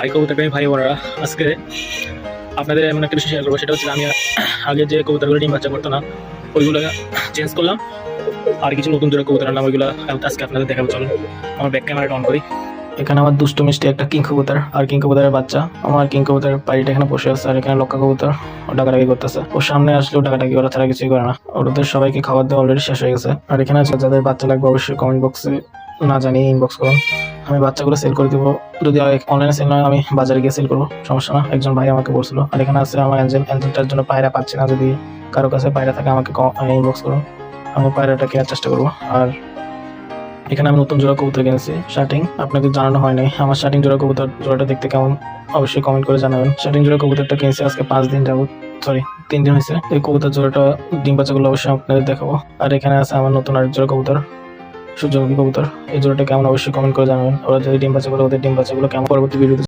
High কবুতরপ্রেমী ভাই বোনেরা, আজকে আপনাদের এমন একটা বিষয় শেয়ার করবো। সেটা হচ্ছে আমি আগে যে কবুতরগুলো ডিম বাচ্চা করতো না, ওইগুলো চেঞ্জ করলাম আর কিছু নতুন জোড়া কবুতর আনলাম। ওইগুলো আজকে আপনাদের দেখাবো। চলুন আমার ব্যাক ক্যামেরাটা অন করি। এখানে আমার দুষ্টু মিষ্টি একটা কিং কবুতর আর কিং কবুতরের বাচ্চা। আমার কিং কবুতরের বাড়িটা এখানে বসে আছে, আর এখানে লক্কা কবুতর ও ডাকাডাকি করতেছে। ওর সামনে আসলেও ডাকাডাকি করা ছাড়া কিছুই করে না। ওদের সবাইকে খাবার দেওয়া অলরেডি শেষ হয়ে গেছে। আর এখানে আছে যাদের বাচ্চা লাগবে অবশ্যই কমেন্ট বক্সে না জানিয়ে ইনবক্স করুন। আমি বাচ্চাগুলো সেল করে দিব। যদি অনলাইনে সেল নয় আমি বাজারে গিয়ে সেল করবো, সমস্যা না। একজন ভাই আমাকে বলছিল। আর এখানে আছে আমার অ্যাঞ্জেলটার জন্য পায়রা পাচ্ছি না। যদি কারো কাছে পায়রা থাকে আমাকে ইনবক্স করুন, আমি পায়রাটা কেনার চেষ্টা করবো। আর এখানে আমি নতুন জোড়া কবুতর কিনেছি শার্টিং, আপনাকে জানানো হয় নাই। আমার শার্টিং জোড়া কবুতর জোড়াটা দেখতে কেমন অবশ্যই কমেন্ট করে জানাবেন। শার্টিং জোড়া কবুতরটা কিনেছি আজকে 5 দিন যাবত, সরি 3 দিন হয়েছে। এই কবুতর জোড়াটা ডিম বাচ্চাগুলো অবশ্যই আপনাদের দেখাবো। আর এখানে আছে আমার নতুন আরেক জোড়া কবুতর, সূর্যমুখী কবুতর। এই জোড়াটা কেমন অবশ্যই কমেন্ট করে জানাবেন। ওরা যদি ডিম বাচ্চাগুলো, ওদের ডিম বাচ্চাগুলো কেমন পরবর্তী ভিডিওতে